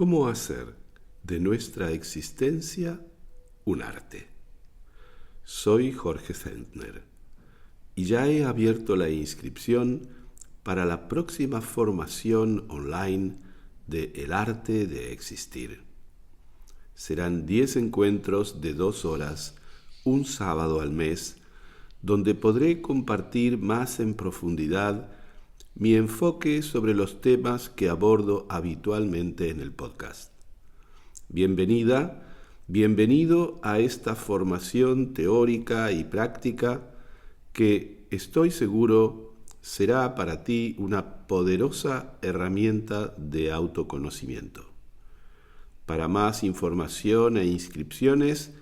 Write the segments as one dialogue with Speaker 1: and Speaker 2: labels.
Speaker 1: ¿Cómo hacer de nuestra existencia un arte? Soy Jorge Zentner y ya he abierto la inscripción para la próxima formación online de El arte de existir. Serán 10 encuentros de 2 horas, un sábado al mes, donde podré compartir más en profundidad mi enfoque sobre los temas que abordo habitualmente en el podcast. Bienvenida, bienvenido a esta formación teórica y práctica que estoy seguro será para ti una poderosa herramienta de autoconocimiento. Para más información e inscripciones,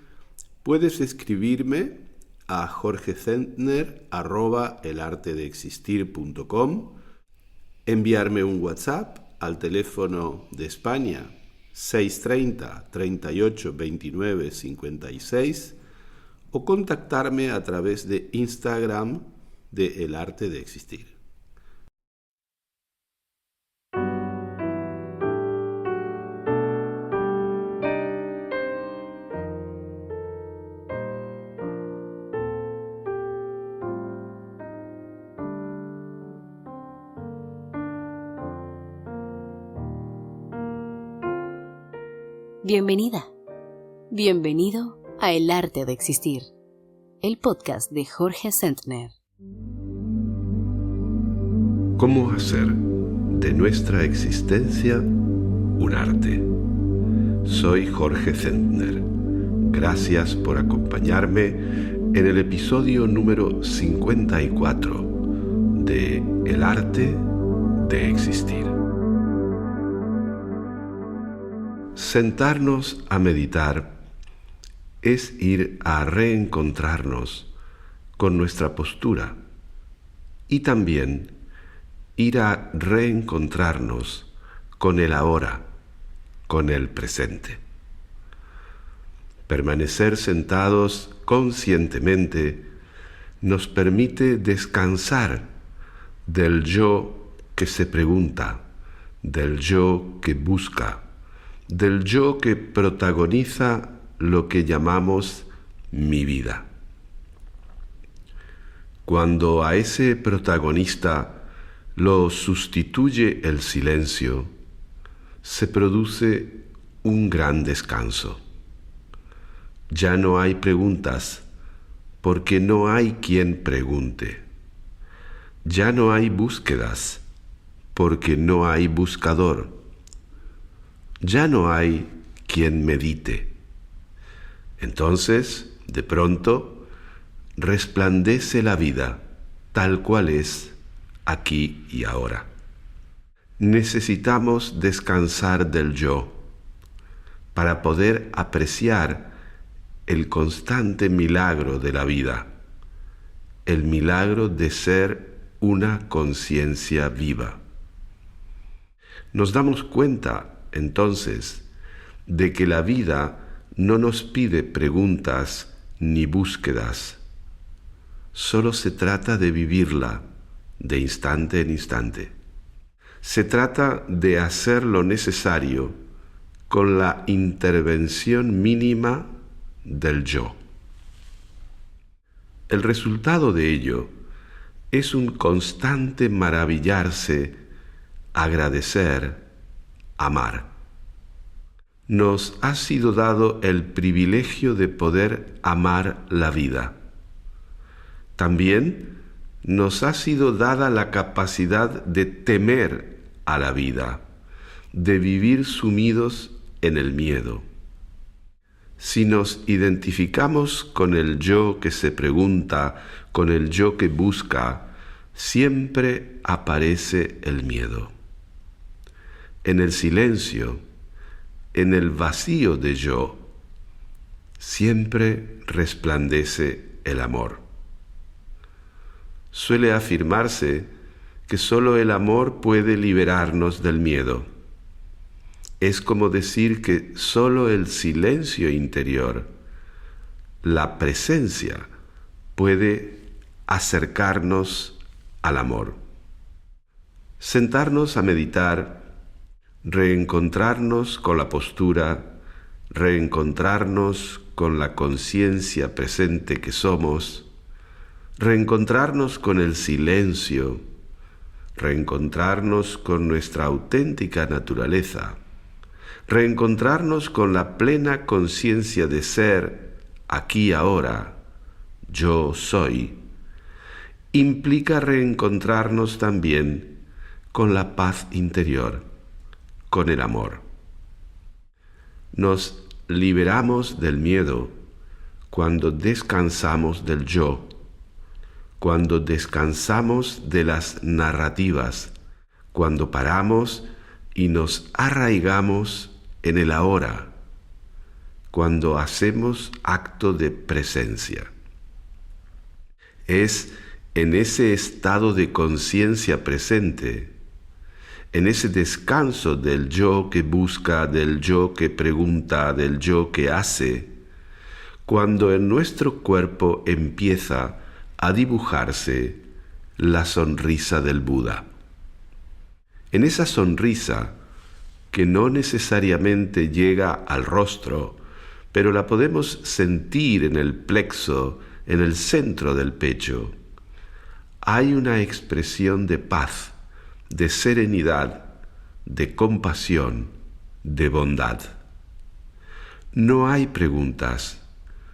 Speaker 1: puedes escribirme a jorgecentner@elartedeexistir.com, enviarme un WhatsApp al teléfono de España 630 38 29 56 o contactarme a través de Instagram de El Arte de Existir.
Speaker 2: Bienvenida, bienvenido a El Arte de Existir, el podcast de Jorge Zentner.
Speaker 1: ¿Cómo hacer de nuestra existencia un arte? Soy Jorge Zentner. Gracias por acompañarme en el episodio número 54 de El Arte de Existir. Sentarnos a meditar es ir a reencontrarnos con nuestra postura y también ir a reencontrarnos con el ahora, con el presente. Permanecer sentados conscientemente nos permite descansar del yo que se pregunta, del yo que busca, del yo que protagoniza lo que llamamos mi vida. Cuando a ese protagonista lo sustituye el silencio, se produce un gran descanso. Ya no hay preguntas, porque no hay quien pregunte. Ya no hay búsquedas, porque no hay buscador. Ya no hay quien medite. Entonces, de pronto, resplandece la vida tal cual es aquí y ahora. Necesitamos descansar del yo para poder apreciar el constante milagro de la vida, el milagro de ser una conciencia viva. Nos damos cuenta entonces de que la vida no nos pide preguntas ni búsquedas, solo se trata de vivirla de instante en instante. Se trata de hacer lo necesario con la intervención mínima del yo. El resultado de ello es un constante maravillarse, agradecer, amar. Nos ha sido dado el privilegio de poder amar la vida. También nos ha sido dada la capacidad de temer a la vida, de vivir sumidos en el miedo. Si nos identificamos con el yo que se pregunta, con el yo que busca, siempre aparece el miedo. En el silencio, en el vacío de yo, siempre resplandece el amor. Suele afirmarse que solo el amor puede liberarnos del miedo. Es como decir que solo el silencio interior, la presencia, puede acercarnos al amor. Sentarnos a meditar reencontrarnos con la postura, reencontrarnos con la conciencia presente que somos, reencontrarnos con el silencio, reencontrarnos con nuestra auténtica naturaleza, reencontrarnos con la plena conciencia de ser aquí ahora, yo soy, implica reencontrarnos también con la paz interior, con el amor. Nos liberamos del miedo cuando descansamos del yo, cuando descansamos de las narrativas, cuando paramos y nos arraigamos en el ahora, cuando hacemos acto de presencia. Es en ese estado de conciencia presente, en ese descanso del yo que busca, del yo que pregunta, del yo que hace, cuando en nuestro cuerpo empieza a dibujarse la sonrisa del Buda. En esa sonrisa, que no necesariamente llega al rostro, pero la podemos sentir en el plexo, en el centro del pecho, hay una expresión de paz, de serenidad, de compasión, de bondad. No hay preguntas,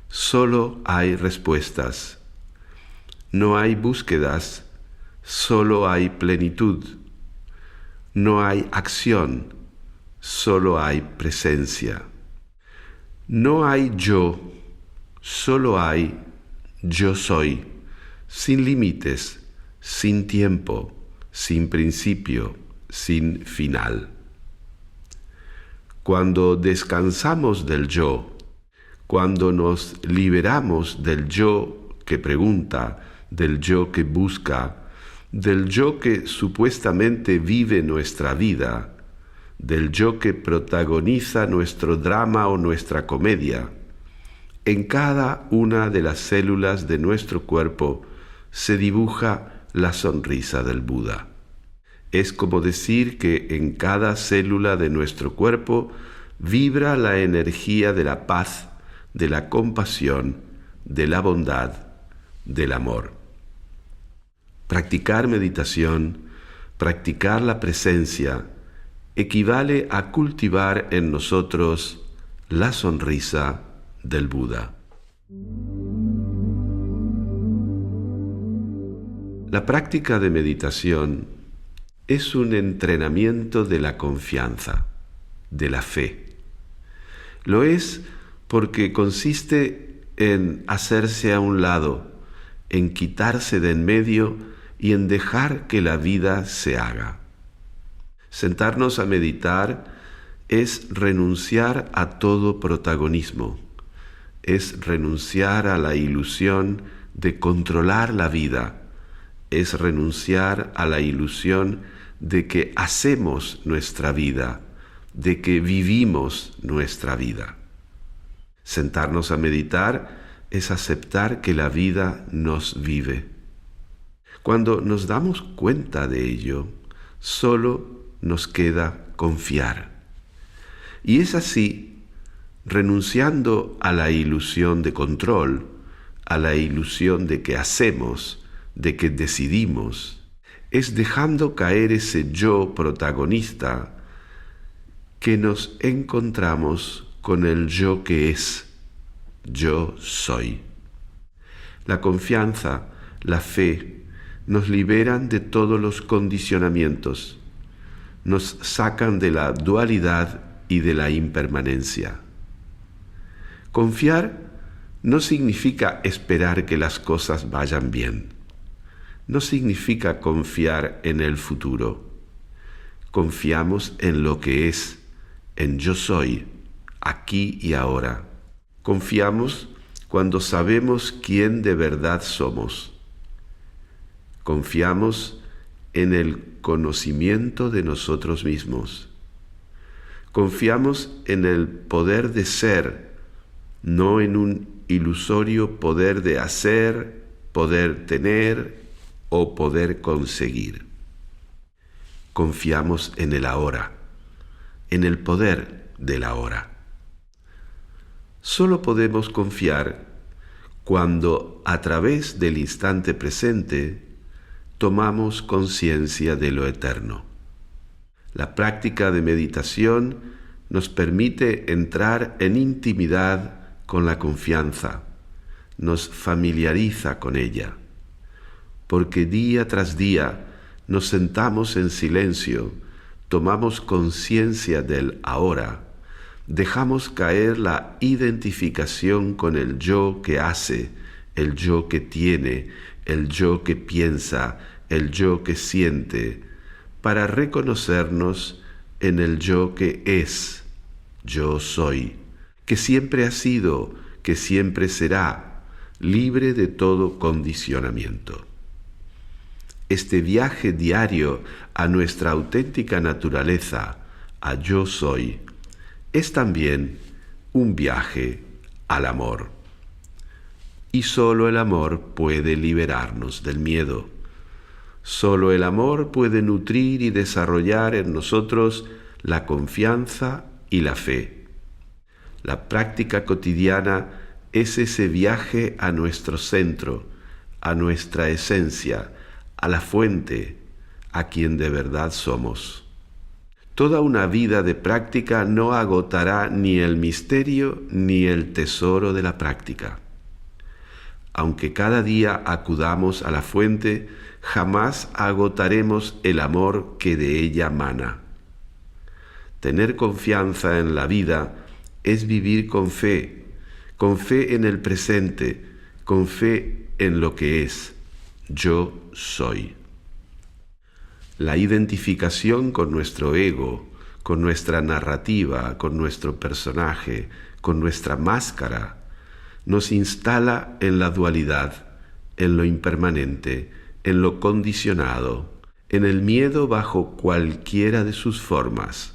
Speaker 1: solo hay respuestas. No hay búsquedas, solo hay plenitud. No hay acción, solo hay presencia. No hay yo, solo hay yo soy, sin límites, sin tiempo, sin principio, sin final. Cuando descansamos del yo, cuando nos liberamos del yo que pregunta, del yo que busca, del yo que supuestamente vive nuestra vida, del yo que protagoniza nuestro drama o nuestra comedia, en cada una de las células de nuestro cuerpo se dibuja la sonrisa del Buda. Es como decir que en cada célula de nuestro cuerpo vibra la energía de la paz, de la compasión, de la bondad, del amor. Practicar meditación, practicar la presencia, equivale a cultivar en nosotros la sonrisa del Buda. La práctica de meditación es un entrenamiento de la confianza, de la fe. Lo es porque consiste en hacerse a un lado, en quitarse de en medio y en dejar que la vida se haga. Sentarnos a meditar es renunciar a todo protagonismo, es renunciar a la ilusión de controlar la vida, es renunciar a la ilusión de que hacemos nuestra vida, de que vivimos nuestra vida. Sentarnos a meditar es aceptar que la vida nos vive. Cuando nos damos cuenta de ello, solo nos queda confiar. Y es así, renunciando a la ilusión de control, a la ilusión de que hacemos, de que decidimos, es dejando caer ese yo protagonista que nos encontramos con el yo que es, yo soy. La confianza, la fe, nos liberan de todos los condicionamientos, nos sacan de la dualidad y de la impermanencia. Confiar no significa esperar que las cosas vayan bien. No significa confiar en el futuro. Confiamos en lo que es, en yo soy, aquí y ahora. Confiamos cuando sabemos quién de verdad somos. Confiamos en el conocimiento de nosotros mismos. Confiamos en el poder de ser, no en un ilusorio poder de hacer, poder tener o poder conseguir. Confiamos en el ahora, en el poder del ahora. Solo podemos confiar cuando a través del instante presente tomamos conciencia de lo eterno. La práctica de meditación nos permite entrar en intimidad con la confianza, nos familiariza con ella, porque día tras día nos sentamos en silencio, tomamos conciencia del ahora, dejamos caer la identificación con el yo que hace, el yo que tiene, el yo que piensa, el yo que siente, para reconocernos en el yo que es, yo soy, que siempre ha sido, que siempre será, libre de todo condicionamiento. Este viaje diario a nuestra auténtica naturaleza, a yo soy, es también un viaje al amor. Y solo el amor puede liberarnos del miedo. Solo el amor puede nutrir y desarrollar en nosotros la confianza y la fe. La práctica cotidiana es ese viaje a nuestro centro, a nuestra esencia, a la fuente, a quien de verdad somos. Toda una vida de práctica no agotará ni el misterio ni el tesoro de la práctica. Aunque cada día acudamos a la fuente, jamás agotaremos el amor que de ella mana. Tener confianza en la vida es vivir con fe en el presente, con fe en lo que es. Yo soy. La identificación con nuestro ego, con nuestra narrativa, con nuestro personaje, con nuestra máscara, nos instala en la dualidad, en lo impermanente, en lo condicionado, en el miedo bajo cualquiera de sus formas.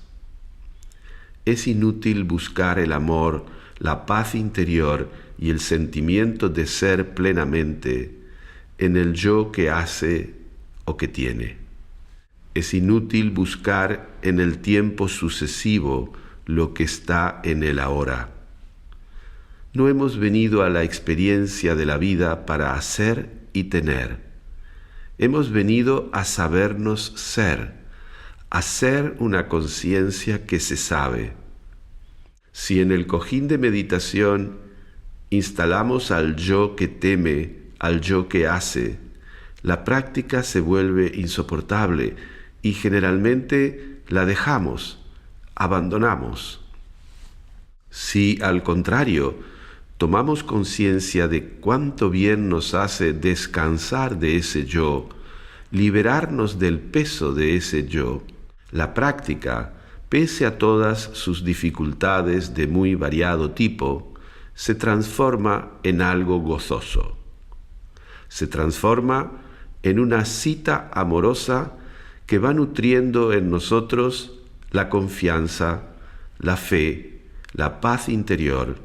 Speaker 1: Es inútil buscar el amor, la paz interior y el sentimiento de ser plenamente en el yo que hace o que tiene. Es inútil buscar en el tiempo sucesivo lo que está en el ahora. No hemos venido a la experiencia de la vida para hacer y tener. Hemos venido a sabernos ser, a ser una conciencia que se sabe. Si en el cojín de meditación instalamos al yo que teme, al yo que hace, la práctica se vuelve insoportable y generalmente la dejamos, abandonamos. Si al contrario tomamos conciencia de cuánto bien nos hace descansar de ese yo, liberarnos del peso de ese yo, la práctica, pese a todas sus dificultades de muy variado tipo, se transforma en algo gozoso. Se transforma en una cita amorosa que va nutriendo en nosotros la confianza, la fe, la paz interior,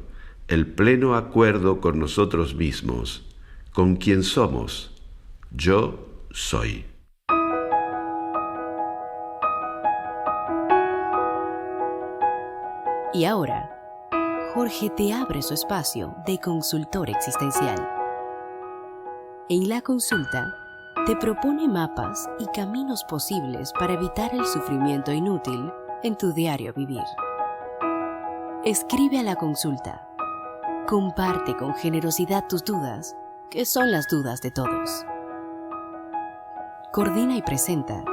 Speaker 1: el pleno acuerdo con nosotros mismos, con quien somos. Yo soy.
Speaker 2: Y ahora, Jorge te abre su espacio de consultor existencial. En la consulta, te propone mapas y caminos posibles para evitar el sufrimiento inútil en tu diario vivir. Escribe a la consulta. Comparte con generosidad tus dudas, que son las dudas de todos. Coordina y presenta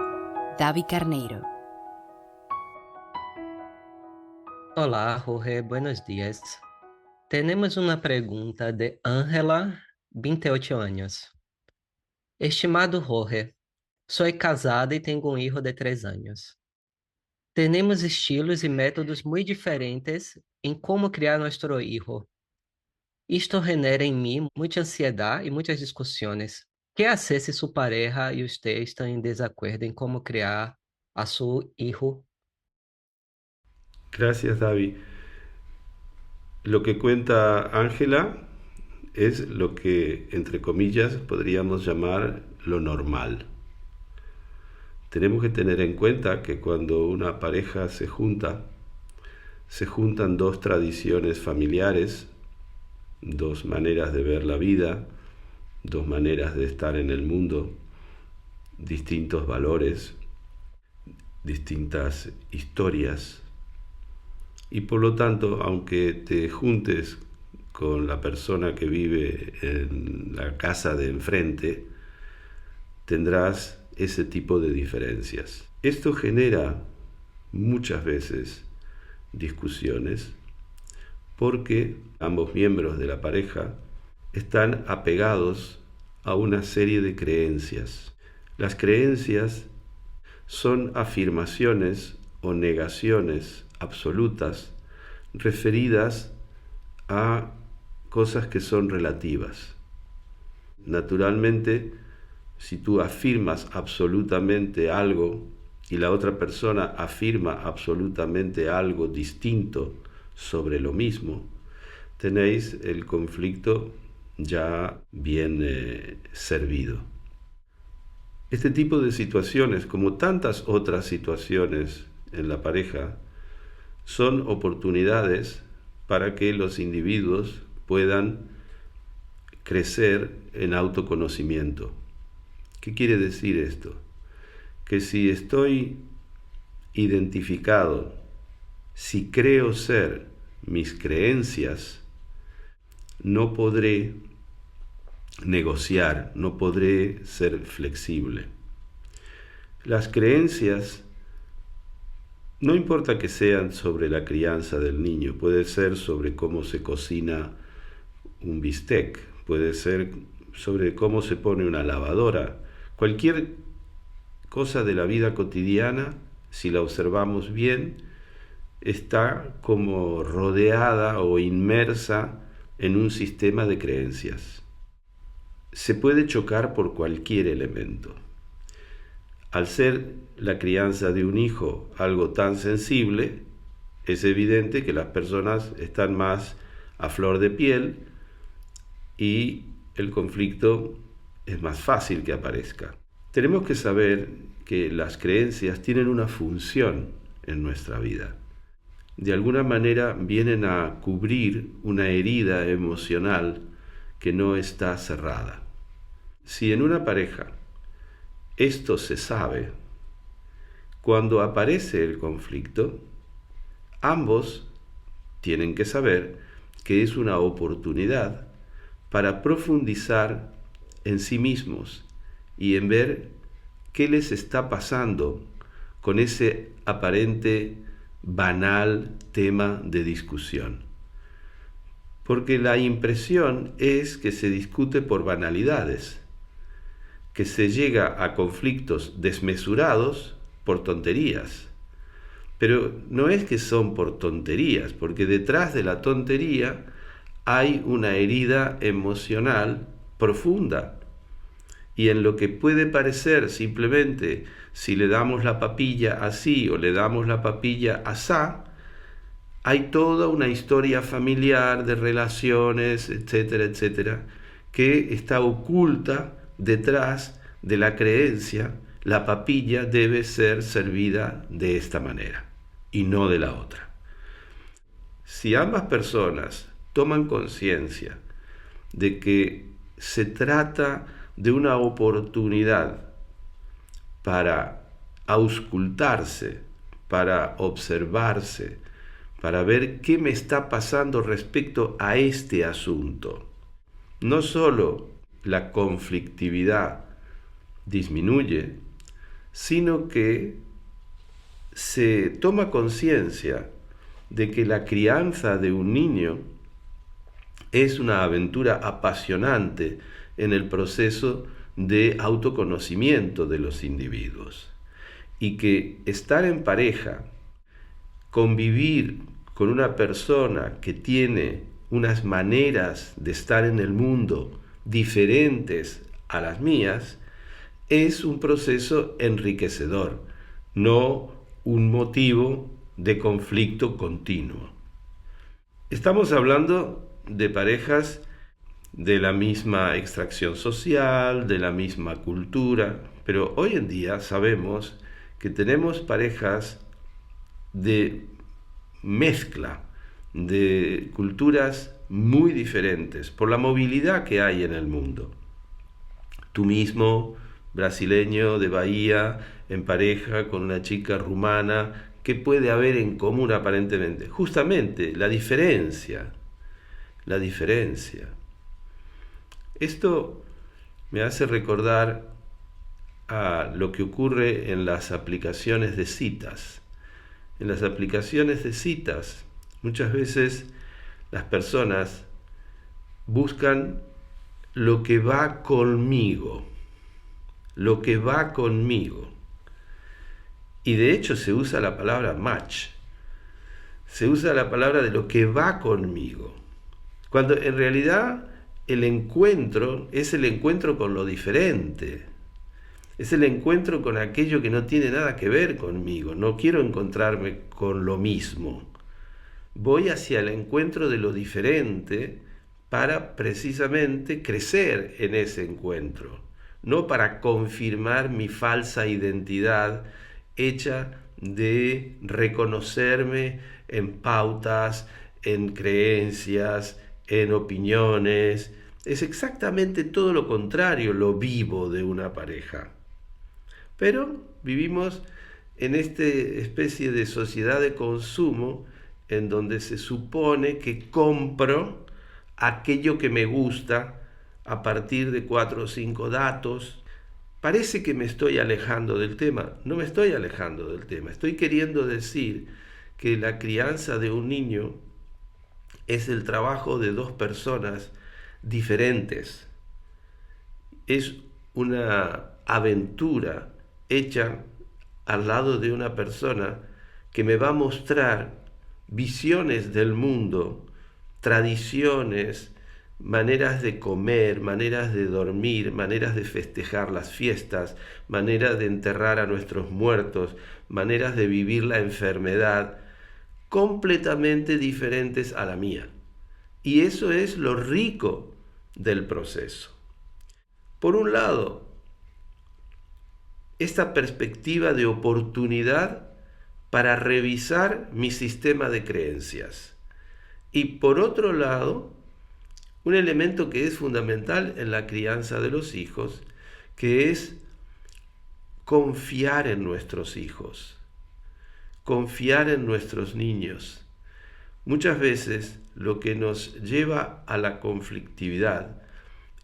Speaker 2: David Carneiro.
Speaker 3: Olá, Jorge, buenos días. Tenemos una pregunta de Ángela, 28 años. Estimado Jorge, soy casada y tengo un hijo de 3 años. Tenemos estilos y métodos muy diferentes en cómo criar nuestro hijo. Esto genera en mí mucha ansiedad y muchas discusiones. ¿Qué hacer si su pareja y usted están en desacuerdo en cómo criar a su hijo?
Speaker 1: Gracias, David. Lo que cuenta Ángela es lo que, entre comillas, podríamos llamar lo normal. Tenemos que tener en cuenta que cuando una pareja se juntan dos tradiciones familiares, dos maneras de ver la vida, dos maneras de estar en el mundo, distintos valores, distintas historias. Y por lo tanto, aunque te juntes con la persona que vive en la casa de enfrente, tendrás ese tipo de diferencias. Esto genera muchas veces discusiones porque ambos miembros de la pareja están apegados a una serie de creencias. Las creencias son afirmaciones o negaciones absolutas referidas a cosas que son relativas. Naturalmente, si tú afirmas absolutamente algo y la otra persona afirma absolutamente algo distinto sobre lo mismo, tenéis el conflicto ya bien servido. Este tipo de situaciones, como tantas otras situaciones en la pareja, son oportunidades para que los individuos puedan crecer en autoconocimiento. ¿Qué quiere decir esto? Que si estoy identificado, si creo ser mis creencias, no podré negociar, no podré ser flexible. Las creencias, no importa que sean sobre la crianza del niño, puede ser sobre cómo se cocina un bistec, puede ser sobre cómo se pone una lavadora. Cualquier cosa de la vida cotidiana, si la observamos bien, está como rodeada o inmersa en un sistema de creencias. Se puede chocar por cualquier elemento. Al ser la crianza de un hijo algo tan sensible, es evidente que las personas están más a flor de piel y el conflicto es más fácil que aparezca. Tenemos que saber que las creencias tienen una función en nuestra vida. De alguna manera vienen a cubrir una herida emocional que no está cerrada. Si en una pareja esto se sabe, cuando aparece el conflicto, ambos tienen que saber que es una oportunidad para profundizar en sí mismos y en ver qué les está pasando con ese aparente banal tema de discusión. Porque la impresión es que se discute por banalidades, que se llega a conflictos desmesurados por tonterías. Pero no es que son por tonterías, porque detrás de la tontería hay una herida emocional profunda. Y en lo que puede parecer simplemente si le damos la papilla así o le damos la papilla asá, hay toda una historia familiar de relaciones, etcétera, etcétera, que está oculta detrás de la creencia: la papilla debe ser servida de esta manera y no de la otra. Si ambas personas toman conciencia de que se trata de una oportunidad para auscultarse, para observarse, para ver qué me está pasando respecto a este asunto, no solo la conflictividad disminuye, sino que se toma conciencia de que la crianza de un niño es una aventura apasionante en el proceso de autoconocimiento de los individuos, y que estar en pareja, convivir con una persona que tiene unas maneras de estar en el mundo diferentes a las mías, es un proceso enriquecedor, no un motivo de conflicto continuo. Estamos hablando de parejas de la misma extracción social, de la misma cultura, pero hoy en día sabemos que tenemos parejas de mezcla de culturas muy diferentes por la movilidad que hay en el mundo. Tú mismo, brasileño de Bahía, en pareja con una chica rumana, ¿qué puede haber en común aparentemente? Justamente la diferencia. La diferencia. Esto me hace recordar a lo que ocurre en las aplicaciones de citas. En las aplicaciones de citas, muchas veces las personas buscan lo que va conmigo, lo que va conmigo. Y de hecho se usa la palabra match, se usa la palabra de lo que va conmigo, cuando en realidad el encuentro es el encuentro con lo diferente, es el encuentro con aquello que no tiene nada que ver conmigo. No quiero encontrarme con lo mismo, voy hacia el encuentro de lo diferente para precisamente crecer en ese encuentro, no para confirmar mi falsa identidad hecha de reconocerme en pautas, en creencias, en opiniones. Es exactamente todo lo contrario lo vivo de una pareja. Pero vivimos en esta especie de sociedad de consumo en donde se supone que compro aquello que me gusta a partir de 4 o 5 datos. Parece que me estoy alejando del tema. No me estoy alejando del tema. Estoy queriendo decir que la crianza de un niño es el trabajo de 2 personas diferentes. Es una aventura hecha al lado de una persona que me va a mostrar visiones del mundo, tradiciones, maneras de comer, maneras de dormir, maneras de festejar las fiestas, maneras de enterrar a nuestros muertos, maneras de vivir la enfermedad, completamente diferentes a la mía. Y eso es lo rico del proceso. Por un lado, esta perspectiva de oportunidad para revisar mi sistema de creencias. Y por otro lado, un elemento que es fundamental en la crianza de los hijos, que es confiar en nuestros hijos, confiar en nuestros niños. Muchas veces lo que nos lleva a la conflictividad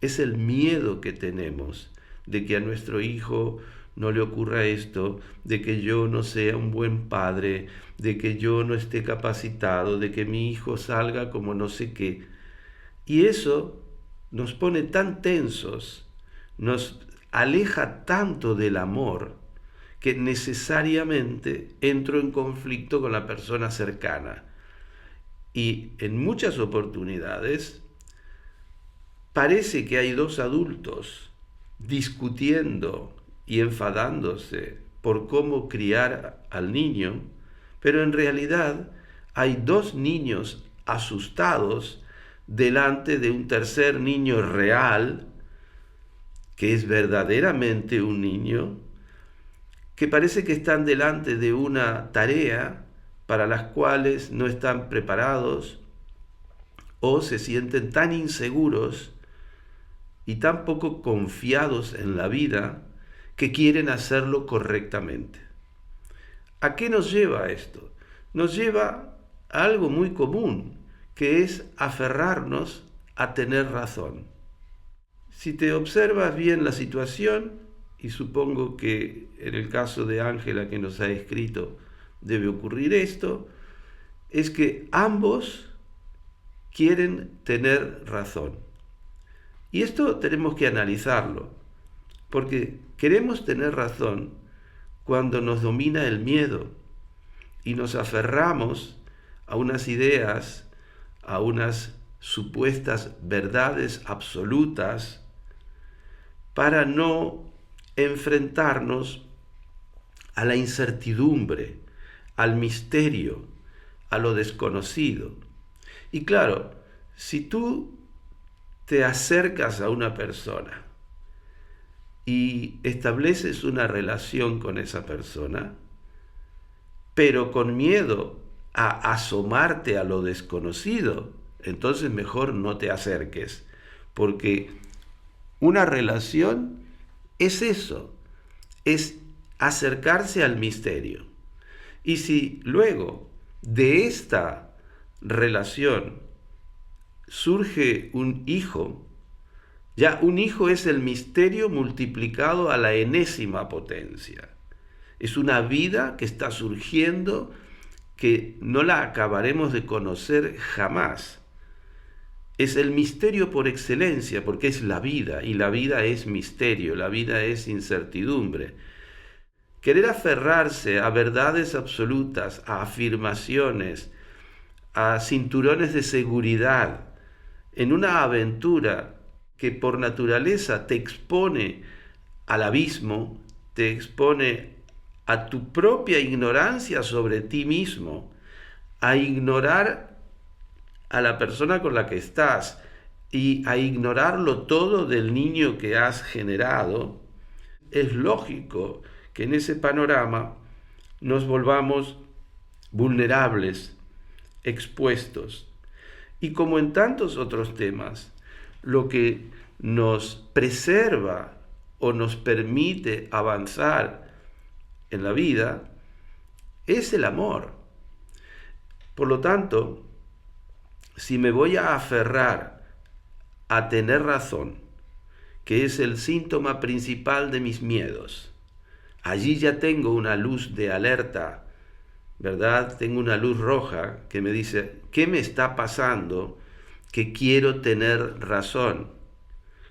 Speaker 1: es el miedo que tenemos de que a nuestro hijo no le ocurra esto, de que yo no sea un buen padre, de que yo no esté capacitado, de que mi hijo salga como no sé qué. Y eso nos pone tan tensos, nos aleja tanto del amor, que necesariamente entro en conflicto con la persona cercana. Y en muchas oportunidades parece que hay 2 adultos discutiendo y enfadándose por cómo criar al niño, pero en realidad hay 2 niños asustados delante de un tercer niño real, que es verdaderamente un niño, que parece que están delante de una tarea para las cuales no están preparados o se sienten tan inseguros y tan poco confiados en la vida que quieren hacerlo correctamente. ¿A qué nos lleva esto? Nos lleva a algo muy común, que es aferrarnos a tener razón. Si te observas bien la situación, y supongo que en el caso de Ángela que nos ha escrito debe ocurrir esto, es que ambos quieren tener razón. Y esto tenemos que analizarlo, porque queremos tener razón cuando nos domina el miedo y nos aferramos a unas ideas, a unas supuestas verdades absolutas, para no enfrentarnos a la incertidumbre, al misterio, a lo desconocido. Y claro, si tú te acercas a una persona y estableces una relación con esa persona, pero con miedo a asomarte a lo desconocido, entonces mejor no te acerques, porque una relación es eso, es acercarse al misterio. Y si luego de esta relación surge un hijo, ya un hijo es el misterio multiplicado a la enésima potencia. Es una vida que está surgiendo que no la acabaremos de conocer jamás. Es el misterio por excelencia, porque es la vida, y la vida es misterio, la vida es incertidumbre. Querer aferrarse a verdades absolutas, a afirmaciones, a cinturones de seguridad, en una aventura que por naturaleza te expone al abismo, te expone a tu propia ignorancia sobre ti mismo, a ignorar a la persona con la que estás y a ignorarlo todo del niño que has generado, es lógico que en ese panorama nos volvamos vulnerables, expuestos. Y como en tantos otros temas, lo que nos preserva o nos permite avanzar en la vida es el amor. Por lo tanto, si me voy a aferrar a tener razón, que es el síntoma principal de mis miedos, allí ya tengo una luz de alerta, ¿verdad? Tengo una luz roja que me dice, ¿qué me está pasando? Que quiero tener razón.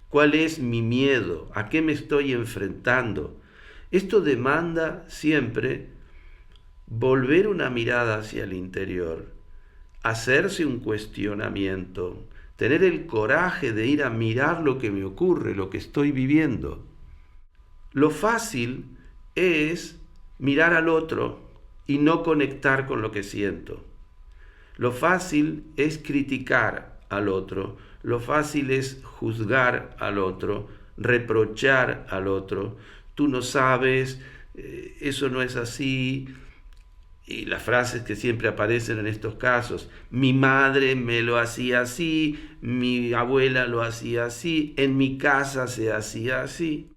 Speaker 1: ¿Cuál es mi miedo? ¿A qué me estoy enfrentando? Esto demanda siempre volver una mirada hacia el interior, hacerse un cuestionamiento, tener el coraje de ir a mirar lo que me ocurre, lo que estoy viviendo. Lo fácil es mirar al otro y no conectar con lo que siento. Lo fácil es criticar al otro, lo fácil es juzgar al otro, reprochar al otro. Tú no sabes, eso no es así. Y las frases que siempre aparecen en estos casos, mi madre me lo hacía así, mi abuela lo hacía así, en mi casa se hacía así.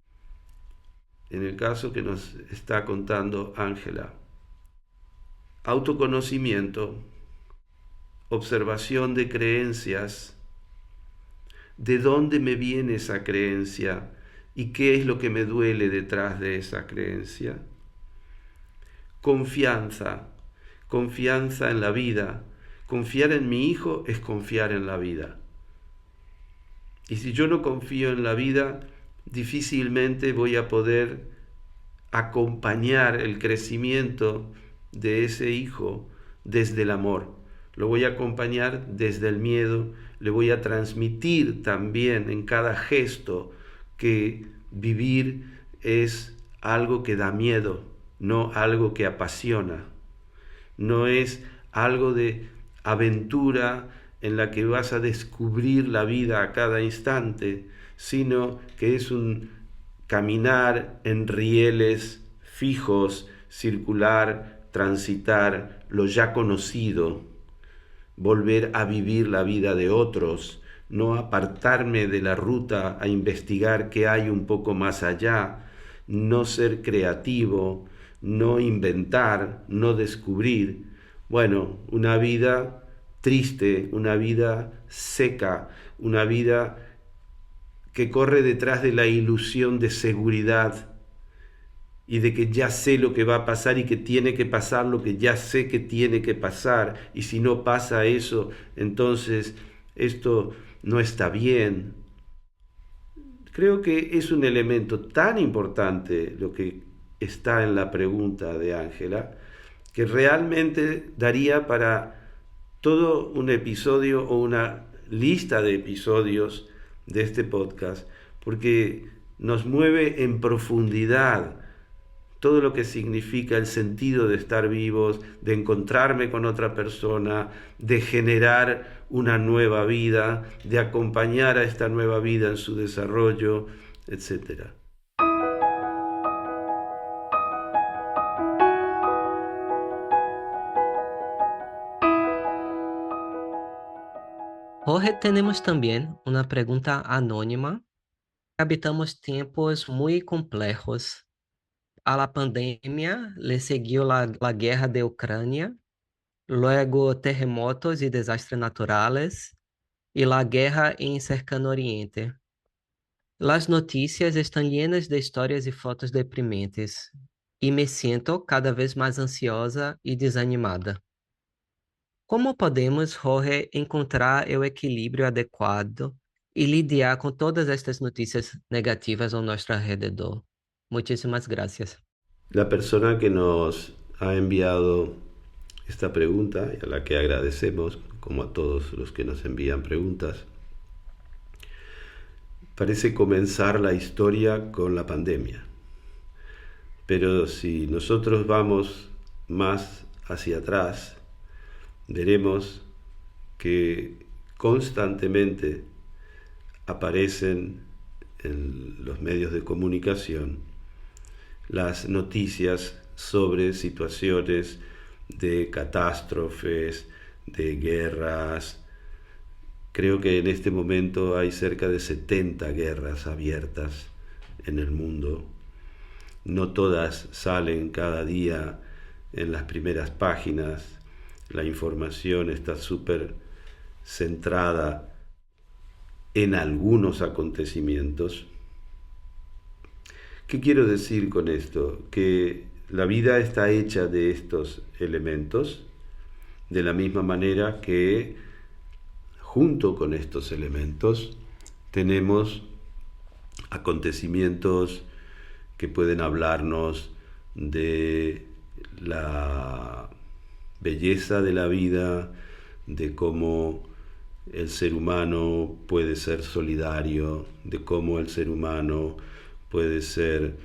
Speaker 1: En el caso que nos está contando Ángela, autoconocimiento, observación de creencias, de dónde me viene esa creencia y qué es lo que me duele detrás de esa creencia. Confianza en la vida. Confiar en mi hijo es confiar en la vida. Y si yo no confío en la vida, difícilmente voy a poder acompañar el crecimiento de ese hijo desde el amor. Lo voy a acompañar desde el miedo, le voy a transmitir también en cada gesto que vivir es algo que da miedo, no algo que apasiona. No es algo de aventura en la que vas a descubrir la vida a cada instante, sino que es un caminar en rieles fijos, circular, transitar lo ya conocido, volver a vivir la vida de otros, no apartarme de la ruta a investigar qué hay un poco más allá, no ser creativo, no inventar, no descubrir. Bueno, una vida triste, una vida seca, una vida que corre detrás de la ilusión de seguridad y de que ya sé lo que va a pasar y que tiene que pasar lo que ya sé que tiene que pasar, y si no pasa eso, entonces esto no está bien. Creo que es un elemento tan importante lo que está en la pregunta de Ángela, que realmente daría para todo un episodio o una lista de episodios de este podcast, porque nos mueve en profundidad todo lo que significa el sentido de estar vivos, de encontrarme con otra persona, de generar una nueva vida, de acompañar a esta nueva vida en su desarrollo, etc.
Speaker 3: Jorge, tenemos también una pregunta anónima. Habitamos tiempos muy complejos. A la pandemia le siguió la guerra de Ucrania, luego terremotos y desastres naturales y la guerra en Cercano Oriente. Las noticias están llenas de historias y fotos deprimentes y me siento cada vez más ansiosa y desanimada. Como podemos, Jorge, encontrar o equilíbrio adequado e lidiar com todas estas notícias negativas ao nosso alrededor? Muchísimas gracias.
Speaker 1: La persona que nos ha enviado esta pregunta, y a la que agradecemos, como a todos los que nos envían preguntas, parece comenzar la historia con la pandemia. Pero si nosotros vamos más hacia atrás, veremos que constantemente aparecen en los medios de comunicación las noticias sobre situaciones de catástrofes, de guerras. Creo que en este momento hay cerca de 70 guerras abiertas en el mundo. No todas salen cada día en las primeras páginas. La información está súper centrada en algunos acontecimientos. ¿Qué quiero decir con esto? Que la vida está hecha de estos elementos, de la misma manera que junto con estos elementos tenemos acontecimientos que pueden hablarnos de la belleza de la vida, de cómo el ser humano puede ser solidario, de cómo el ser humano puede ser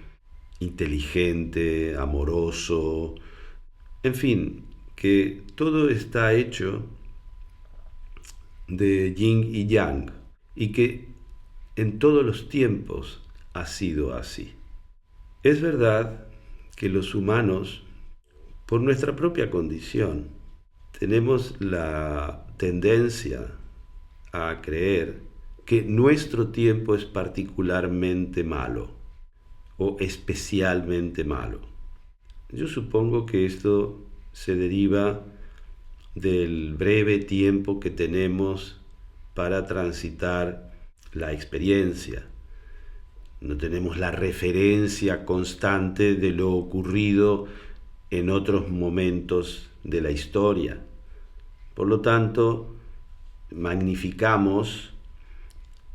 Speaker 1: inteligente, amoroso, en fin, que todo está hecho de yin y yang y que en todos los tiempos ha sido así. Es verdad que los humanos, por nuestra propia condición, tenemos la tendencia a creer que nuestro tiempo es particularmente malo o especialmente malo. Yo supongo que esto se deriva del breve tiempo que tenemos para transitar la experiencia. No tenemos la referencia constante de lo ocurrido en otros momentos de la historia. Por lo tanto, magnificamos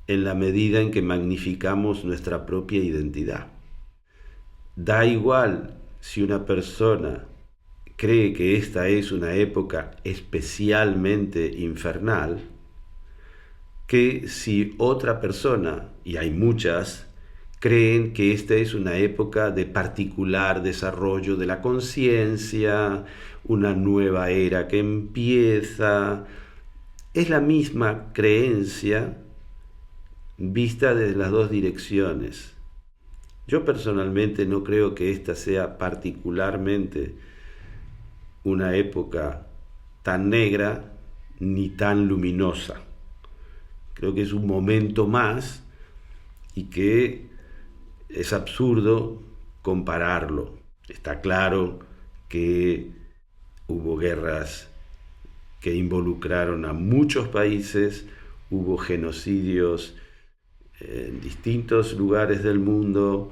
Speaker 1: en la medida en que magnificamos nuestra propia identidad. Da igual si una persona cree que esta es una época especialmente infernal, que si otra persona, y hay muchas, creen que esta es una época de particular desarrollo de la conciencia, una nueva era que empieza. Es la misma creencia vista desde las dos direcciones. Yo personalmente no creo que esta sea particularmente una época tan negra ni tan luminosa. Creo que es un momento más y que es absurdo compararlo. Está claro que hubo guerras que involucraron a muchos países, hubo genocidios en distintos lugares del mundo,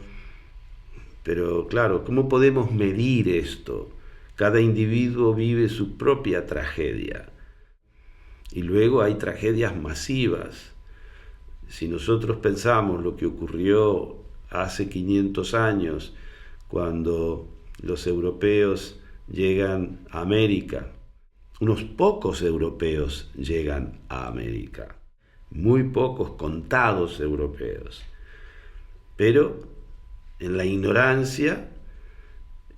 Speaker 1: pero claro, ¿cómo podemos medir esto? Cada individuo vive su propia tragedia y luego hay tragedias masivas. Si nosotros pensamos lo que ocurrió hace 500 años, cuando los europeos llegan a América, unos pocos europeos llegan a América, muy pocos, contados europeos. Pero en la ignorancia,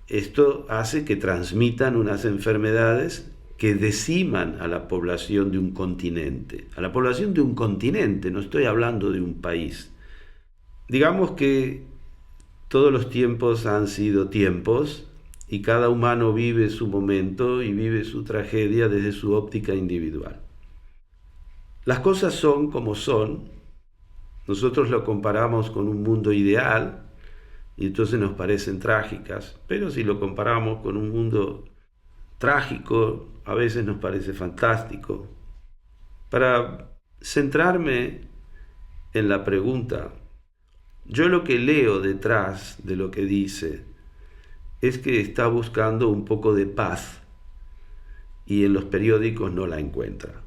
Speaker 1: esto hace que transmitan unas enfermedades que deciman a la población de un continente. A la población de un continente, no estoy hablando de un país. Digamos que todos los tiempos han sido tiempos y cada humano vive su momento y vive su tragedia desde su óptica individual. Las cosas son como son. Nosotros lo comparamos con un mundo ideal y entonces nos parecen trágicas, pero si lo comparamos con un mundo trágico, a veces nos parece fantástico. Para centrarme en la pregunta, yo lo que leo detrás de lo que dice es que está buscando un poco de paz y en los periódicos no la encuentra.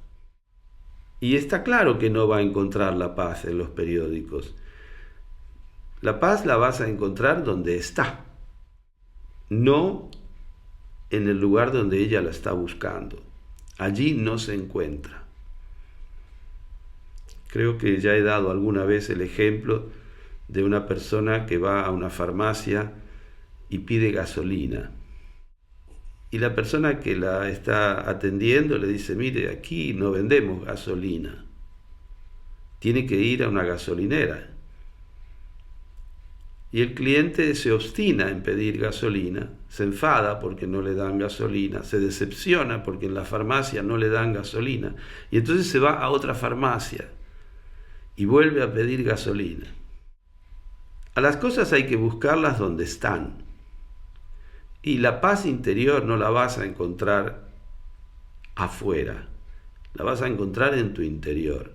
Speaker 1: Y está claro que no va a encontrar la paz en los periódicos. La paz la vas a encontrar donde está, no en el lugar donde ella la está buscando. Allí no se encuentra. Creo que ya he dado alguna vez el ejemplo de una persona que va a una farmacia y pide gasolina. Y la persona que la está atendiendo le dice, mire, aquí no vendemos gasolina. Tiene que ir a una gasolinera. Y el cliente se obstina en pedir gasolina, se enfada porque no le dan gasolina, se decepciona porque en la farmacia no le dan gasolina, y entonces se va a otra farmacia y vuelve a pedir gasolina. A las cosas hay que buscarlas donde están. Y la paz interior no la vas a encontrar afuera, la vas a encontrar en tu interior.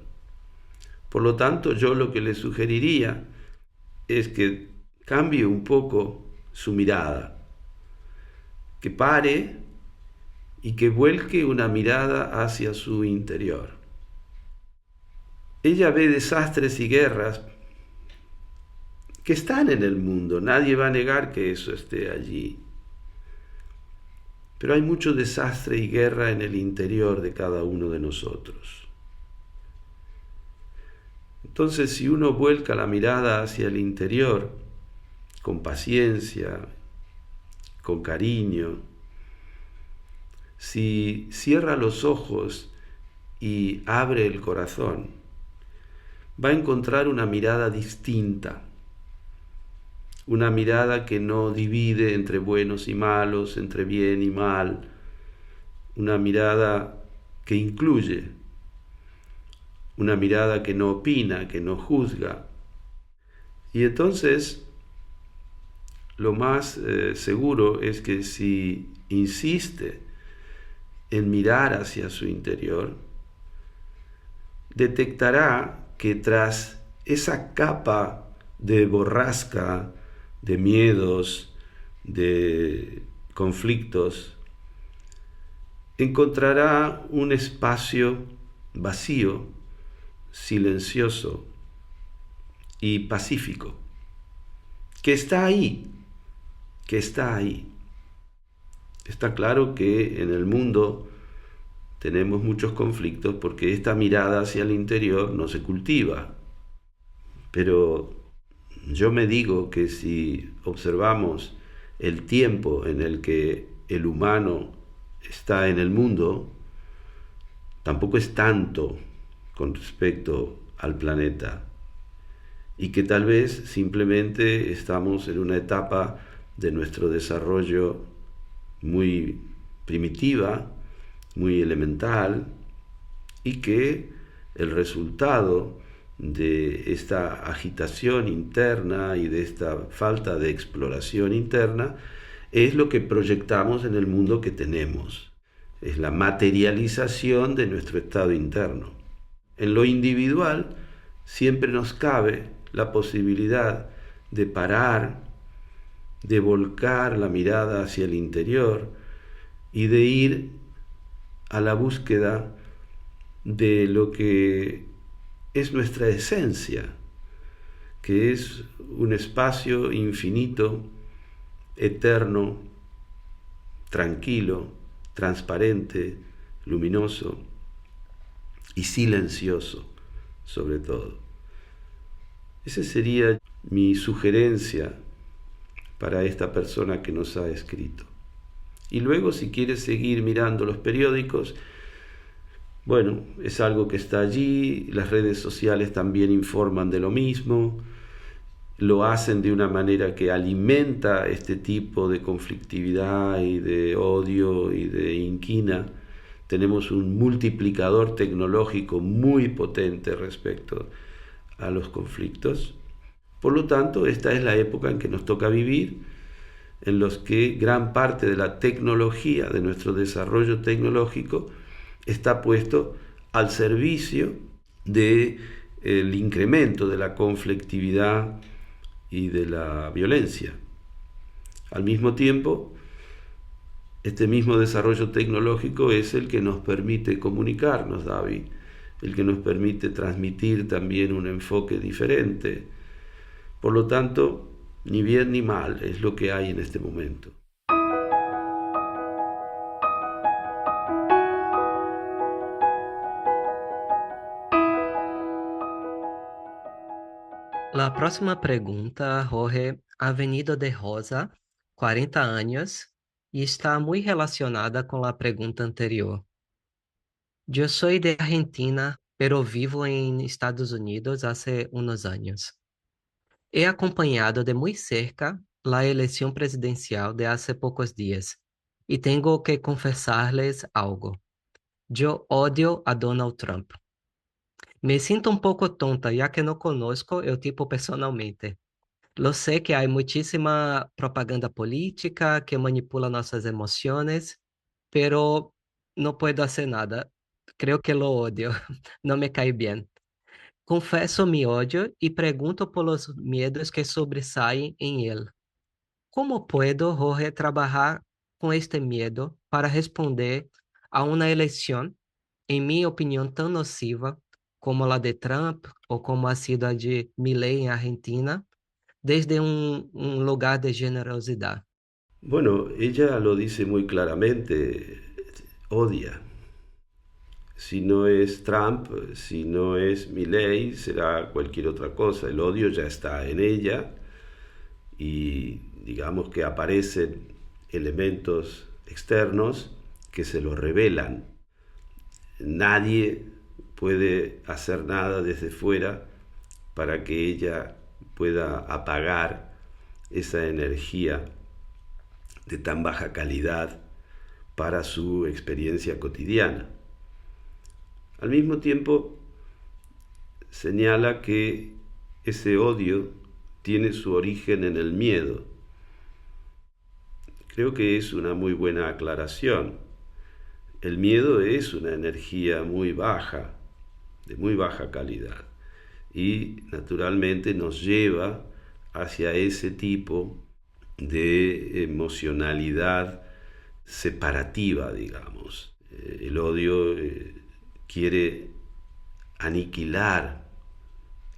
Speaker 1: Por lo tanto, yo lo que le sugeriría es que cambie un poco su mirada, que pare y que vuelque una mirada hacia su interior. Ella ve desastres y guerras que están en el mundo, nadie va a negar que eso esté allí. Pero hay mucho desastre y guerra en el interior de cada uno de nosotros. Entonces, si uno vuelca la mirada hacia el interior, con paciencia, con cariño, si cierra los ojos y abre el corazón, va a encontrar una mirada distinta, una mirada que no divide entre buenos y malos, entre bien y mal, una mirada que incluye, una mirada que no opina, que no juzga. Y entonces, lo más seguro es que si insiste en mirar hacia su interior, detectará que tras esa capa de borrasca, de miedos, de conflictos, encontrará un espacio vacío, silencioso y pacífico, que está ahí, que está ahí. Está claro que en el mundo tenemos muchos conflictos porque esta mirada hacia el interior no se cultiva, pero yo me digo que si observamos el tiempo en el que el humano está en el mundo, tampoco es tanto con respecto al planeta, y que tal vez simplemente estamos en una etapa de nuestro desarrollo muy primitiva, muy elemental, y que el resultado de esta agitación interna y de esta falta de exploración interna es lo que proyectamos en el mundo que tenemos. Es la materialización de nuestro estado interno. En lo individual siempre nos cabe la posibilidad de parar, de volcar la mirada hacia el interior y de ir a la búsqueda de lo que es nuestra esencia, que es un espacio infinito, eterno, tranquilo, transparente, luminoso y silencioso, sobre todo. Esa sería mi sugerencia para esta persona que nos ha escrito. Y luego, si quieres seguir mirando los periódicos, bueno, es algo que está allí, las redes sociales también informan de lo mismo, lo hacen de una manera que alimenta este tipo de conflictividad y de odio y de inquina tenemos un multiplicador tecnológico muy potente respecto a los conflictos. Por lo tanto, esta es la época en que nos toca vivir, en los que gran parte de la tecnología, de nuestro desarrollo tecnológico, está puesto al servicio del incremento de la conflictividad y de la violencia. Al mismo tiempo, este mismo desarrollo tecnológico es el que nos permite comunicarnos, David, el que nos permite transmitir también un enfoque diferente. Por lo tanto, ni bien ni mal es lo que hay en este momento.
Speaker 3: La próxima pregunta, Jorge, ha venido de Rosa, 40 años, y está muy relacionada con la pregunta anterior. Yo soy de Argentina, pero vivo en Estados Unidos hace unos años. He acompañado de muy cerca la elección presidencial de hace pocos días y tengo que confesarles algo. Yo odio a Donald Trump. Me siento un poco tonta ya que no conozco el tipo personalmente. Lo sé que hay muchísima propaganda política que manipula nuestras emociones, pero no puedo hacer nada. Creo que lo odio. No me cae bien. Confesso mi odio y pregunto por los miedos que sobresalen en él. ¿Cómo puedo, Jorge, trabajar con este miedo para responder a una elección, en mi opinión, tan nociva como la de Trump o como ha sido la de Milei en Argentina, desde un lugar de generosidad?
Speaker 1: Bueno, ella lo dice muy claramente, odia. Si no es Trump, si no es Milei, será cualquier otra cosa. El odio ya está en ella y digamos que aparecen elementos externos que se lo revelan. Nadie puede hacer nada desde fuera para que ella pueda apagar esa energía de tan baja calidad para su experiencia cotidiana. Al mismo tiempo, señala que ese odio tiene su origen en el miedo. Creo que es una muy buena aclaración. El miedo es una energía muy baja, de muy baja calidad, y naturalmente nos lleva hacia ese tipo de emocionalidad separativa, digamos. El odio quiere aniquilar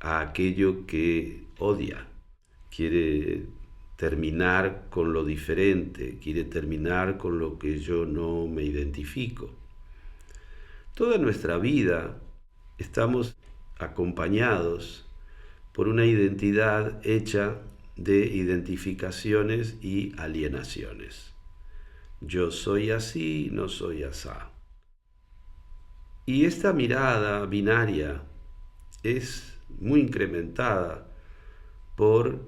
Speaker 1: a aquello que odia, quiere terminar con lo diferente, quiere terminar con lo que yo no me identifico. Toda nuestra vida estamos acompañados por una identidad hecha de identificaciones y alienaciones. Yo soy así, no soy asá. Y esta mirada binaria es muy incrementada por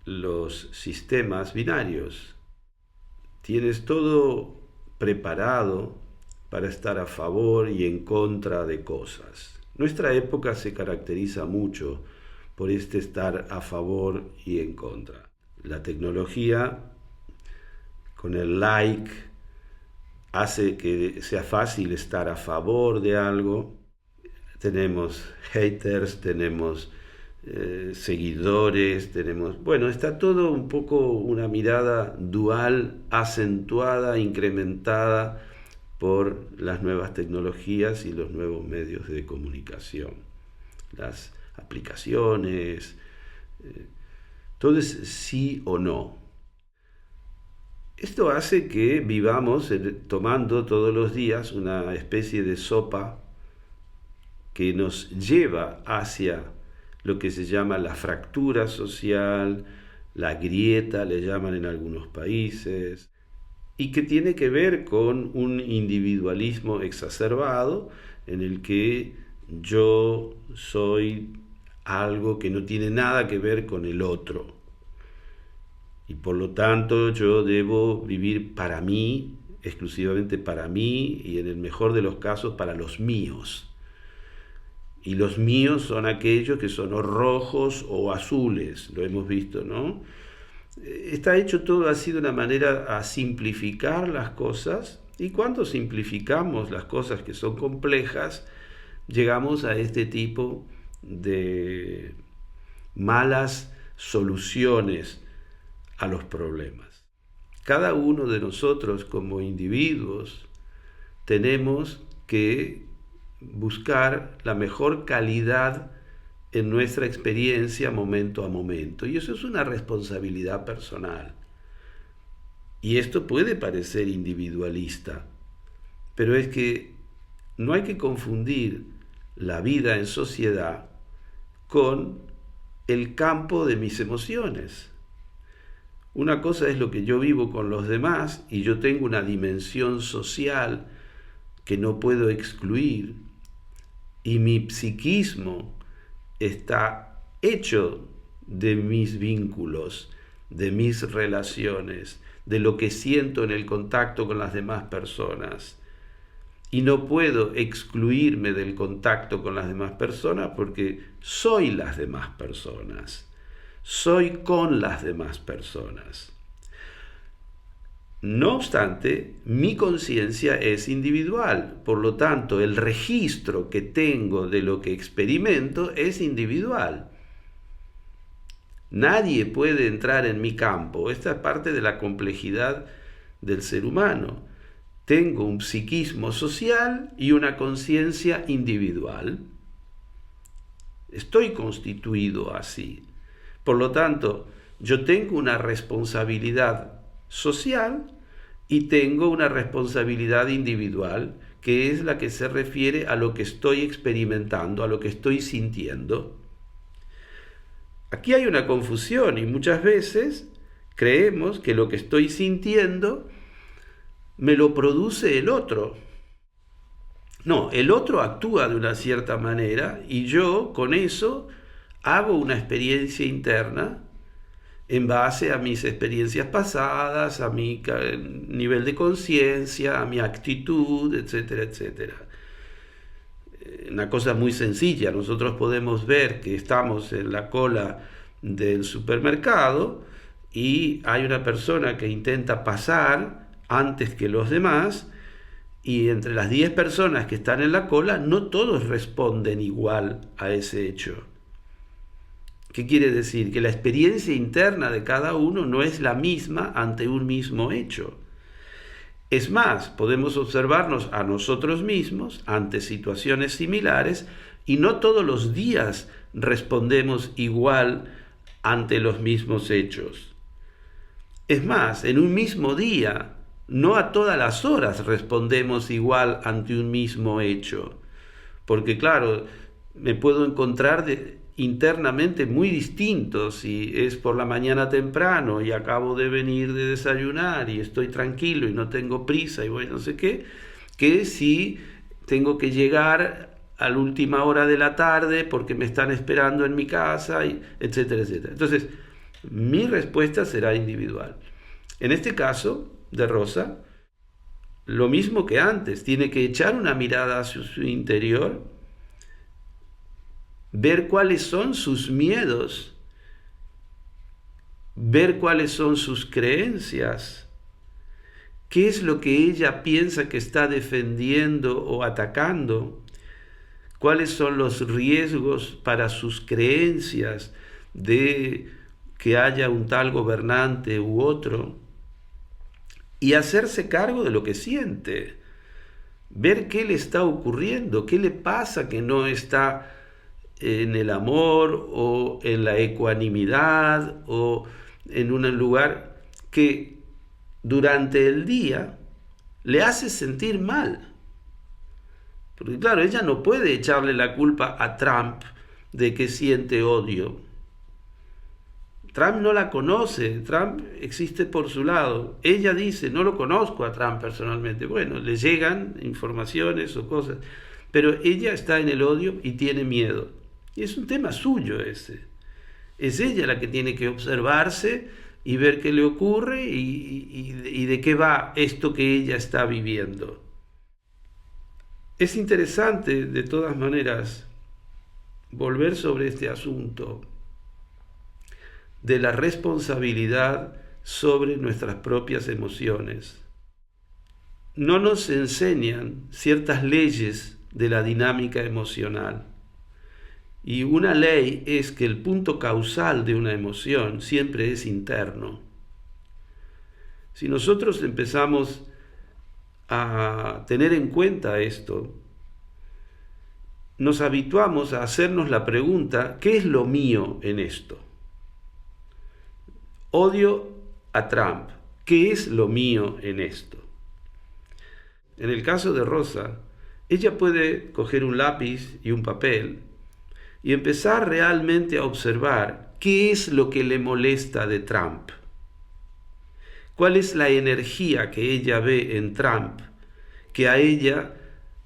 Speaker 1: los sistemas binarios. Tienes todo preparado para estar a favor y en contra de cosas. Nuestra época se caracteriza mucho por este estar a favor y en contra. La tecnología, con el like, hace que sea fácil estar a favor de algo. Tenemos haters, tenemos seguidores, bueno, está todo un poco una mirada dual, acentuada, incrementada por las nuevas tecnologías y los nuevos medios de comunicación, las aplicaciones, todo es sí o no. Esto hace que vivamos tomando todos los días una especie de sopa que nos lleva hacia lo que se llama la fractura social, la grieta, le llaman en algunos países, y que tiene que ver con un individualismo exacerbado en el que yo soy algo que no tiene nada que ver con el otro. Y por lo tanto yo debo vivir para mí exclusivamente para mí y en el mejor de los casos para los míos. Y los míos son aquellos que son o rojos o azules, lo hemos visto, ¿no? Está hecho todo así de una manera a simplificar las cosas, y cuando simplificamos las cosas que son complejas, llegamos a este tipo de malas soluciones a los problemas. Cada uno de nosotros como individuos tenemos que buscar la mejor calidad en nuestra experiencia momento a momento, y eso es una responsabilidad personal. Y esto puede parecer individualista, pero es que no hay que confundir la vida en sociedad con el campo de mis emociones. Una cosa es lo que yo vivo con los demás, y yo tengo una dimensión social que no puedo excluir, y mi psiquismo está hecho de mis vínculos, de mis relaciones, de lo que siento en el contacto con las demás personas. Y no puedo excluirme del contacto con las demás personas porque soy las demás personas. Soy con las demás personas. No obstante, mi conciencia es individual, por lo tanto, el registro que tengo de lo que experimento es individual. Nadie puede entrar en mi campo. Esta es parte de la complejidad del ser humano. Tengo un psiquismo social y una conciencia individual. Estoy constituido así. Por lo tanto, yo tengo una responsabilidad social y tengo una responsabilidad individual, que es la que se refiere a lo que estoy experimentando, a lo que estoy sintiendo. Aquí hay una confusión y muchas veces creemos que lo que estoy sintiendo me lo produce el otro. No, el otro actúa de una cierta manera y yo con eso hago una experiencia interna en base a mis experiencias pasadas, a mi nivel de conciencia, a mi actitud, etcétera, etcétera. Una cosa muy sencilla, nosotros podemos ver que estamos en la cola del supermercado y hay una persona que intenta pasar antes que los demás, y entre las 10 personas que están en la cola, no todos responden igual a ese hecho. ¿Qué quiere decir? Que la experiencia interna de cada uno no es la misma ante un mismo hecho. Es más, podemos observarnos a nosotros mismos ante situaciones similares y no todos los días respondemos igual ante los mismos hechos. Es más, en un mismo día, no a todas las horas respondemos igual ante un mismo hecho. Porque claro, me puedo encontrar internamente muy distinto si es por la mañana temprano y acabo de venir de desayunar y estoy tranquilo y no tengo prisa y bueno, no sé qué, que si tengo que llegar a la última hora de la tarde porque me están esperando en mi casa, etcétera, etcétera. Entonces, mi respuesta será individual. En este caso de Rosa, lo mismo que antes, tiene que echar una mirada hacia su interior, ver cuáles son sus miedos, ver cuáles son sus creencias, qué es lo que ella piensa que está defendiendo o atacando, cuáles son los riesgos para sus creencias de que haya un tal gobernante u otro, y hacerse cargo de lo que siente, ver qué le está ocurriendo, qué le pasa que no está en el amor o en la ecuanimidad o en un lugar que durante el día le hace sentir mal. Porque claro, ella no puede echarle la culpa a Trump de que siente odio. Trump no la conoce, Trump existe por su lado. Ella dice, no lo conozco a Trump personalmente. Bueno, le llegan informaciones o cosas, pero ella está en el odio y tiene miedo. Y es un tema suyo ese. Es ella la que tiene que observarse
Speaker 4: y ver qué le ocurre y de qué va esto que ella está viviendo. Es interesante, de todas maneras, volver sobre este asunto de la responsabilidad sobre nuestras propias emociones. No nos enseñan ciertas leyes de la dinámica emocional. Y una ley es que el punto causal de una emoción siempre es interno. Si nosotros empezamos a tener en cuenta esto, nos habituamos a hacernos la pregunta, ¿qué es lo mío en esto? Odio a Trump. ¿Qué es lo mío en esto? En el caso de Rosa, ella puede coger un lápiz y un papel y empezar realmente a observar qué es lo que le molesta de Trump. ¿Cuál es la energía que ella ve en Trump que a ella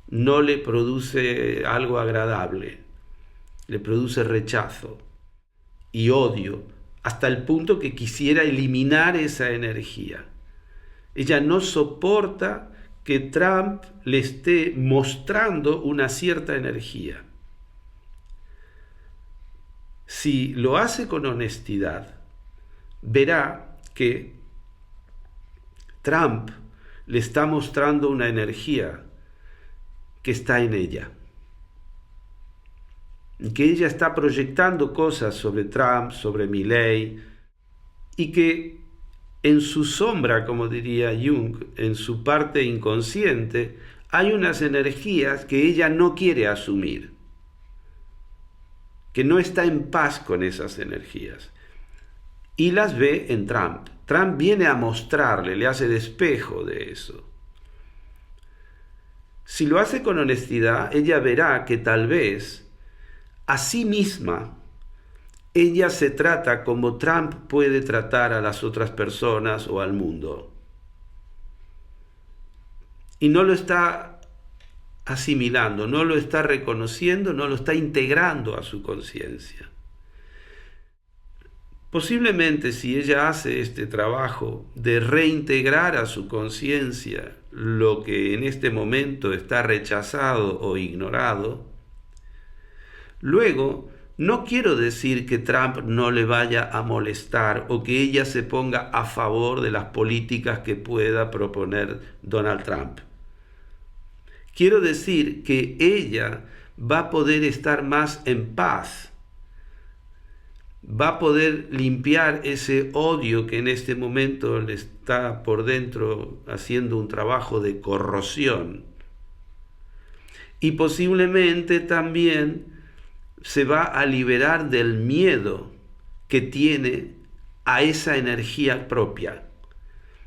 Speaker 4: no le produce algo agradable? Le produce rechazo y odio, hasta el punto que quisiera eliminar esa energía. Ella no soporta que Trump le esté mostrando una cierta energía. Si lo hace con honestidad, verá que Trump le está mostrando una energía que está en ella. Y que ella está proyectando cosas sobre Trump, sobre Milei, y que en su sombra, como diría Jung, en su parte inconsciente, hay unas energías que ella no quiere asumir, que no está en paz con esas energías, y las ve en Trump. Trump viene a mostrarle, le hace de espejo de eso. Si lo hace con honestidad, ella verá que tal vez a sí misma ella se trata como Trump puede tratar a las otras personas o al mundo. Y no lo está asimilando, no lo está reconociendo, no lo está integrando a su conciencia. Posiblemente si ella hace este trabajo de reintegrar a su conciencia lo que en este momento está rechazado o ignorado, luego no quiero decir que Trump no le vaya a molestar o que ella se ponga a favor de las políticas que pueda proponer Donald Trump. Quiero decir que ella va a poder estar más en paz, va a poder limpiar ese odio que en este momento le está por dentro haciendo un trabajo de corrosión. Y posiblemente también se va a liberar del miedo que tiene a esa energía propia.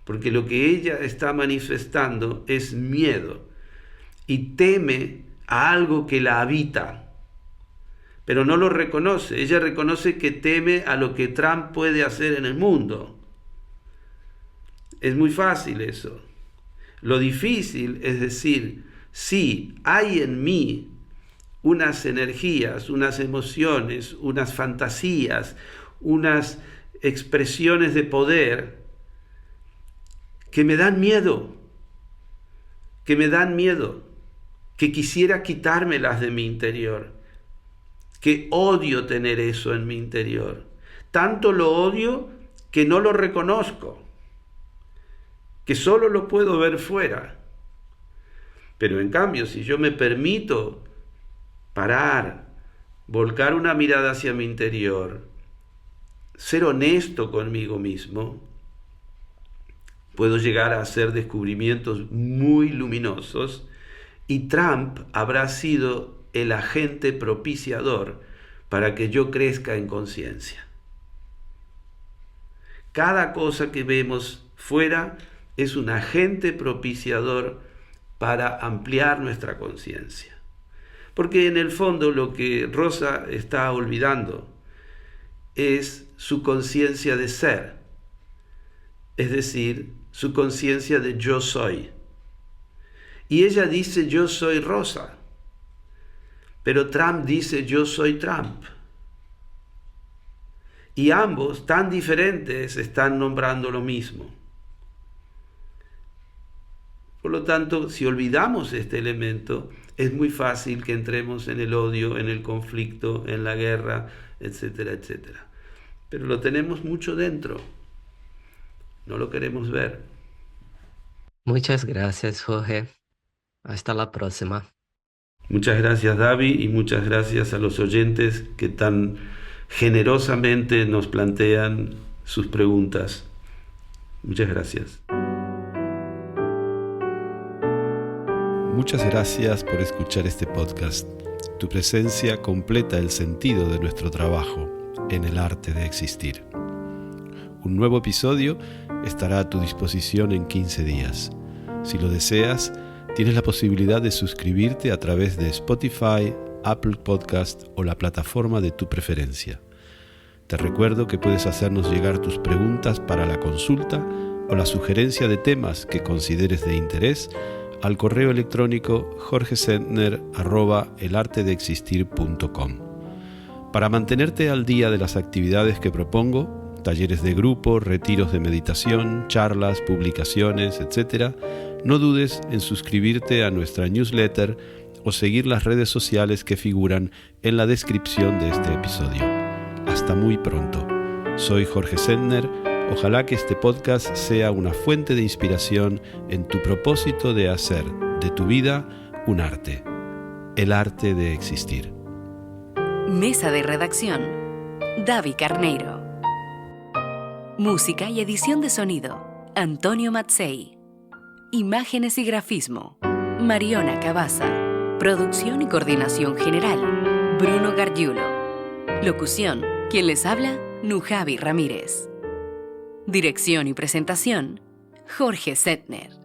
Speaker 4: Porque lo que ella está manifestando es miedo y teme a algo que la habita, pero no lo reconoce. Ella reconoce que teme a lo que Trump puede hacer en el mundo. Es muy fácil eso. Lo difícil es decir, sí, hay en mí unas energías, unas emociones, unas fantasías, unas expresiones de poder que me dan miedo, que quisiera quitármelas de mi interior, que odio tener eso en mi interior. Tanto lo odio que no lo reconozco, que solo lo puedo ver fuera. Pero en cambio, si yo me permito parar, volcar una mirada hacia mi interior, ser honesto conmigo mismo, puedo llegar a hacer descubrimientos muy luminosos y Trump habrá sido el agente propiciador para que yo crezca en conciencia. Cada cosa que vemos fuera es un agente propiciador para ampliar nuestra conciencia. Porque en el fondo lo que Rosa está olvidando es su conciencia de ser, es decir, su conciencia de yo soy. Y ella dice yo soy Rosa, pero Trump dice yo soy Trump. y ambos, tan diferentes, están nombrando lo mismo. Por lo tanto, si olvidamos este elemento, es muy fácil que entremos en el odio, en el conflicto, en la guerra, etcétera, etcétera. Pero lo tenemos mucho dentro. No lo queremos ver.
Speaker 3: Muchas gracias, Jorge. Hasta la próxima.
Speaker 4: Muchas gracias, David, y muchas gracias a los oyentes que tan generosamente nos plantean sus preguntas. Muchas gracias.
Speaker 1: Muchas gracias por escuchar este podcast. Tu presencia completa el sentido de nuestro trabajo en el arte de existir. Un nuevo episodio estará a tu disposición en 15 días. Si lo deseas, tienes la posibilidad de suscribirte a través de Spotify, Apple Podcast o la plataforma de tu preferencia. Te recuerdo que puedes hacernos llegar tus preguntas para la consulta o la sugerencia de temas que consideres de interés al correo electrónico jorgesentner@elartedeexistir.com. Para mantenerte al día de las actividades que propongo, talleres de grupo, retiros de meditación, charlas, publicaciones, etc., no dudes en suscribirte a nuestra newsletter o seguir las redes sociales que figuran en la descripción de este episodio. Hasta muy pronto. Soy Jorge Sentner. Ojalá que este podcast sea una fuente de inspiración en tu propósito de hacer de tu vida un arte, el arte de existir.
Speaker 2: Mesa de redacción, David Carneiro. Música y edición de sonido, Antonio Mazzei. Imágenes y grafismo, Mariona Cabaza. Producción y coordinación general, Bruno Gargiulo. Locución, quien les habla, Nujavi Ramírez. Dirección y presentación, Jorge Sentner.